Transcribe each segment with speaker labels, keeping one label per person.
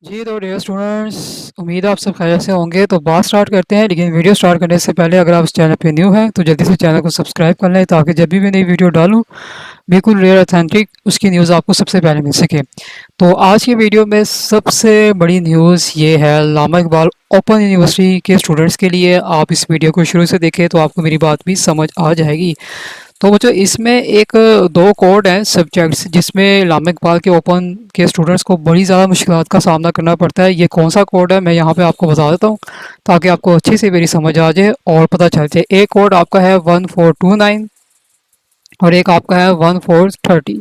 Speaker 1: जी तो dear students, उम्मीद है आप सब खैरियत से होंगे। तो बात स्टार्ट करते हैं, लेकिन वीडियो स्टार्ट करने से पहले अगर आप इस चैनल पे न्यू हैं तो जल्दी से चैनल को सब्सक्राइब कर लें, ताकि जब भी मैं नई वीडियो डालूं बिल्कुल रियल ऑथेंटिक उसकी न्यूज़ आपको सबसे पहले मिल सके। तो आज की वीडियो में सबसे बड़ी न्यूज़ ये है लामा इकबाल ओपन यूनिवर्सिटी के स्टूडेंट्स के लिए। आप इस वीडियो को शुरू से देखें तो आपको मेरी बात भी समझ आ जाएगी। तो बच्चों, इसमें एक दो कोड हैं सब्जेक्ट्स जिसमें लामा इकबाल के ओपन के स्टूडेंट्स को बड़ी ज़्यादा मुश्किलात का सामना करना पड़ता है। ये कौन सा कोड है मैं यहाँ पे आपको बता देता हूँ, ताकि आपको अच्छे से मेरी समझ आ जाए और पता चल जाए। एक कोड आपका है 1429 और एक आपका है 1430।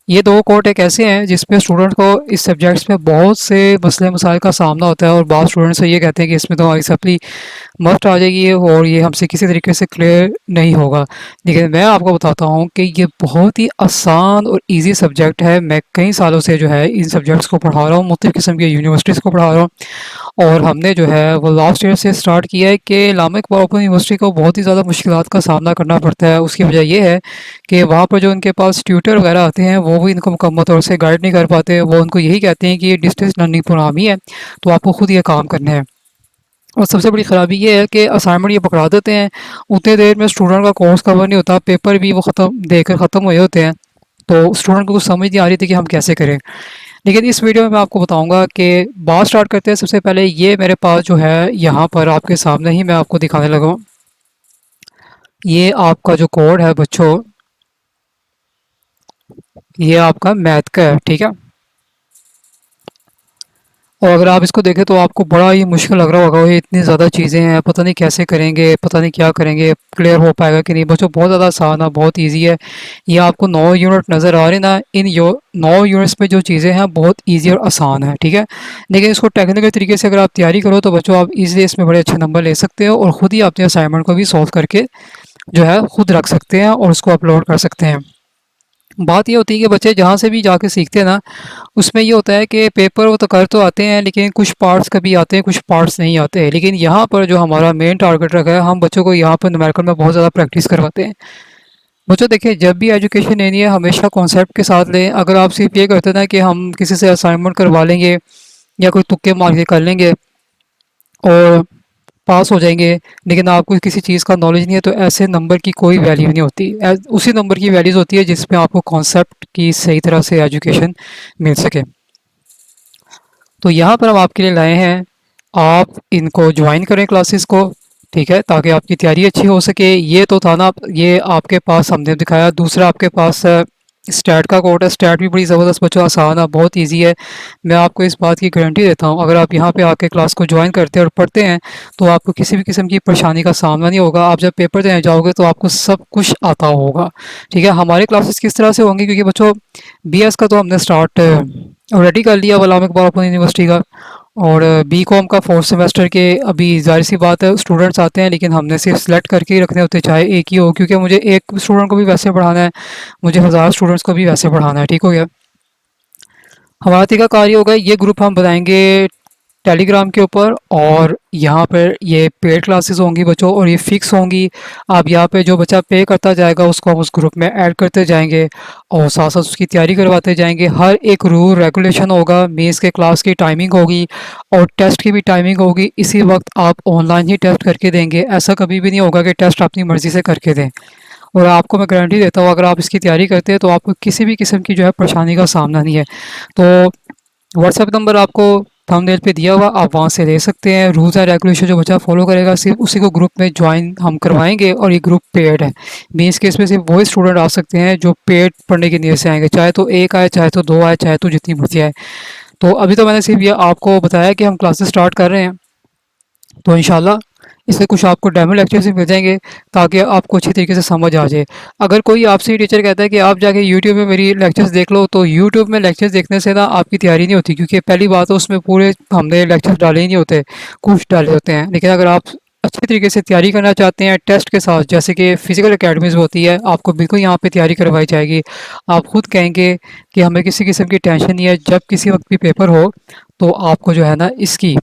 Speaker 1: ये दो कोड एक ऐसे हैं जिसमें स्टूडेंट को इस सब्जेक्ट्स में बहुत से मसले मसाइल का सामना होता है, और बहुत स्टूडेंट्स ये कहते हैं कि इसमें तो हमारी सप्ली मस्ट आ जाएगी और ये हमसे किसी तरीके से क्लियर नहीं होगा। लेकिन मैं आपको बताता हूँ कि ये बहुत ही आसान और इजी सब्जेक्ट है। मैं कई सालों से जो है इन सब्जेक्ट्स को पढ़ा रहा हूँ, मुख्तलिफ़ किस्म की यूनिवर्सिटीज़ को पढ़ा रहा हूँ। और हमने जो है वो लास्ट ईयर से स्टार्ट किया है कि लामा इकबाल ओपन यूनिवर्सिटी को बहुत ही ज़्यादा मुश्किलात का सामना करना पड़ता है। उसकी वजह ये है कि वहाँ पर जो उनके पास ट्यूटर वगैरह आते हैं वो भी इनको मुकम्मल तौर से गाइड नहीं कर पाते। वो उनको यही कहते हैं कि ये डिस्टेंस लर्निंग प्रोग्राम ही है, तो आपको खुद ये काम करना है। और सबसे बड़ी ख़राबी ये है कि असाइनमेंट ये पकड़ा देते हैं, उतनी देर में स्टूडेंट का कोर्स कवर नहीं होता, पेपर भी वो ख़त्म देकर ख़त्म हुए होते हैं। तो स्टूडेंट को कुछ समझ नहीं आ रही थी कि हम कैसे करें। लेकिन इस वीडियो में मैं आपको बताऊंगा कि बात स्टार्ट करते हैं। सबसे पहले ये मेरे पास जो है यहाँ पर आपके सामने ही मैं आपको दिखाने लगा हूँ। ये आपका जो कोड है बच्चों, ये आपका मैथ का है, ठीक है। और अगर आप इसको देखें तो आपको बड़ा ही मुश्किल लग रहा होगा, ये इतनी ज़्यादा चीज़ें हैं, पता नहीं कैसे करेंगे, पता नहीं क्या करेंगे, क्लियर हो पाएगा कि नहीं। बच्चों बहुत ज़्यादा आसान है, बहुत इजी है। ये आपको 9 यूनिट नज़र आ रहे हैं ना, इन 9 यूनिट्स में जो चीज़ें हैं बहुत इजी और आसान है, ठीक है। लेकिन इसको टेक्निकल तरीके से अगर आप तैयारी करो तो बच्चों आप इजीली इसमें बड़े अच्छे नंबर ले सकते हो, और ख़ुद ही अपने असाइनमेंट को भी सॉल्व करके जो है खुद रख सकते हैं और उसको अपलोड कर सकते हैं। बात ये होती है कि बच्चे जहाँ से भी जाके सीखते हैं ना, उसमें ये होता है कि पेपर वो तो कर तो आते हैं, लेकिन कुछ पार्ट्स कभी आते हैं, कुछ पार्ट्स नहीं आते हैं। लेकिन यहाँ पर जो हमारा मेन टारगेट रखा है, हम बच्चों को यहाँ पर न्यूमेरिकल में बहुत ज़्यादा प्रैक्टिस करवाते हैं। बच्चों देखिए, जब भी एजुकेशन लेनी है हमेशा कॉन्सेप्ट के साथ लें। अगर आप सिर्फ ये करते हैं ना कि हम किसी से असाइनमेंट करवा लेंगे या कोई तुक्के मार के कर लेंगे और पास हो जाएंगे, लेकिन आपको किसी चीज़ का नॉलेज नहीं है, तो ऐसे नंबर की कोई वैल्यू नहीं होती। उसी नंबर की वैल्यूज़ होती है जिसमें आपको कॉन्सेप्ट की सही तरह से एजुकेशन मिल सके। तो यहाँ पर हम आपके लिए लाए हैं, आप इनको ज्वाइन करें क्लासेस को, ठीक है, ताकि आपकी तैयारी अच्छी हो सके। ये तो था ना, ये आपके पास हमने दिखाया। दूसरा आपके पास स्टैट का कोड है। स्टैट भी बड़ी ज़बरदस्त बच्चों, आसान है, बहुत इजी है। मैं आपको इस बात की गारंटी देता हूँ, अगर आप यहाँ पे आके क्लास को ज्वाइन करते हैं और पढ़ते हैं तो आपको किसी भी किस्म की परेशानी का सामना नहीं होगा। आप जब पेपर देने जाओगे तो आपको सब कुछ आता होगा, ठीक है। हमारे क्लासेस किस तरह से होंगी, क्योंकि बच्चों बीएस का तो हमने स्टार्ट ऑलरेडी कर लिया गुलाम इकबाल ओपन यूनिवर्सिटी का, और बीकॉम का फोर्थ सेमेस्टर के अभी जाहिर सी बात है स्टूडेंट्स आते हैं, लेकिन हमने सिर्फ सेलेक्ट करके ही रखने होते, चाहे एक ही हो, क्योंकि मुझे एक स्टूडेंट को भी वैसे पढ़ाना है, मुझे 1000 स्टूडेंट्स को भी वैसे पढ़ाना है, ठीक हो गया। हमारा तरीका कार ये होगा, ये ग्रुप हम बनाएंगे टेलीग्राम के ऊपर, और यहाँ पर ये पेड क्लासेस होंगी बच्चों, और ये फ़िक्स होंगी। आप यहाँ पे जो बच्चा पे करता जाएगा उसको हम उस ग्रुप में ऐड करते जाएंगे, और साथ साथ उसकी तैयारी करवाते जाएंगे। हर एक रूल रेगुलेशन होगा, मेंस के क्लास की टाइमिंग होगी और टेस्ट की भी टाइमिंग होगी। इसी वक्त आप ऑनलाइन ही टेस्ट करके देंगे, ऐसा कभी भी नहीं होगा कि टेस्ट अपनी मर्ज़ी से करके दें। और आपको मैं गारंटी देता हूँ, अगर आप इसकी तैयारी करते हैं तो आपको किसी भी किस्म की जो है परेशानी का सामना नहीं है। तो व्हाट्सएप नंबर आपको थंबनेल पे दिया हुआ, आप वहाँ से ले सकते हैं। रूल्स एंड रेगुलेशन जो बच्चा फॉलो करेगा सिर्फ उसी को ग्रुप में ज्वाइन हम करवाएंगे, और ये ग्रुप पेड है। मेंस केस में सिर्फ वही स्टूडेंट आ सकते हैं जो पेड पढ़ने की नीयत से आएंगे, चाहे तो एक आए, चाहे तो दो आए, चाहे तो जितनी मर्जी आए। तो अभी तो मैंने सिर्फ ये आपको बताया कि हम क्लासेस स्टार्ट कर रहे हैं, तो इंशाल्लाह इससे कुछ आपको डेमो लेक्चर्स भी मिल जाएंगे, ताकि आपको अच्छी तरीके से समझ आ जाए। अगर कोई आपसे टीचर कहता है कि आप जाके यूट्यूब में मेरी लेक्चर्स देख लो, तो यूट्यूब में लेक्चर्स देखने से ना आपकी तैयारी नहीं होती, क्योंकि पहली बात तो उसमें पूरे हमने लेक्चर्स डाले ही नहीं होते, कुछ डाले होते हैं। लेकिन अगर आप अच्छी तरीके से तैयारी करना चाहते हैं टेस्ट के साथ, जैसे कि फ़िज़िकल एकेडमीज़ होती है, आपको बिल्कुल यहाँ पे तैयारी करवाई जाएगी। आप खुद कहेंगे कि हमें किसी किस्म की टेंशन नहीं है, जब किसी वक्त भी पेपर हो तो आपको जो है ना इसकी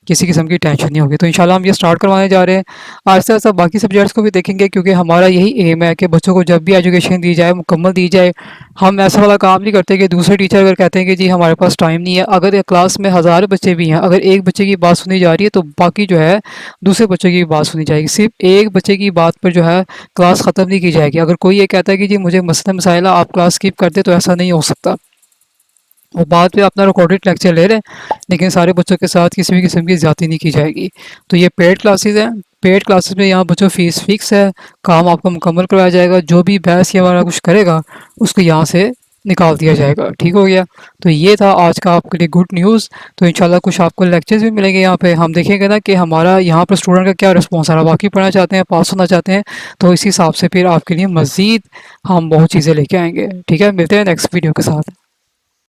Speaker 1: किसी किस्म की टेंशन नहीं होगी। तो इंशाल्लाह हम ये स्टार्ट करवाने जा रहे हैं। आहिस्ता-आहिस्ता बाकी सब्जेक्ट्स को भी देखेंगे, क्योंकि हमारा यही एम है कि बच्चों को जब भी एजुकेशन दी जाए, मुकम्मल दी जाए। हम ऐसा वाला काम नहीं करते कि दूसरे टीचर अगर कहते हैं कि जी हमारे पास टाइम नहीं है, अगर एक क्लास में हज़ार बच्चे भी हैं, अगर एक बच्चे की बात सुनी जा रही है तो बाकी जो है दूसरे बच्चों की भी बात सुनी जाएगी। सिर्फ़ एक बच्चे की बात पर जो है क्लास ख़त्म नहीं की जाएगी। अगर कोई ये कहता है कि जी मुझे मसला मसाइल है, आप क्लास स्किप कर दें, तो ऐसा नहीं हो सकता। वो बाद में अपना रिकॉर्डेड लेक्चर ले रहे हैं, लेकिन सारे बच्चों के साथ किसी भी किस्म की ज़्यादती नहीं की जाएगी। तो ये पेड क्लासेस हैं। पेड क्लासेस में यहाँ बच्चों फ़ीस फ़िक्स है, काम आपको मुकम्मल करवाया जाएगा। जो भी बहस या वाला कुछ करेगा, उसको यहाँ से निकाल दिया जाएगा। ठीक हो गया? तो ये था आज का आपके लिए गुड न्यूज़। तो इंशाल्लाह कुछ आपको लेक्चर्स भी मिलेंगे यहाँ पे। हम देखेंगे ना कि हमारा यहाँ पर स्टूडेंट का क्या रिस्पॉन्स आ रहा है। वाक़ई पढ़ना चाहते हैं, पास होना चाहते हैं, तो इस हिसाब से फिर आपके लिए मज़ीद हम बहुत चीज़ें लेके आएँगे। ठीक है? मिलते हैं नेक्स्ट वीडियो के साथ।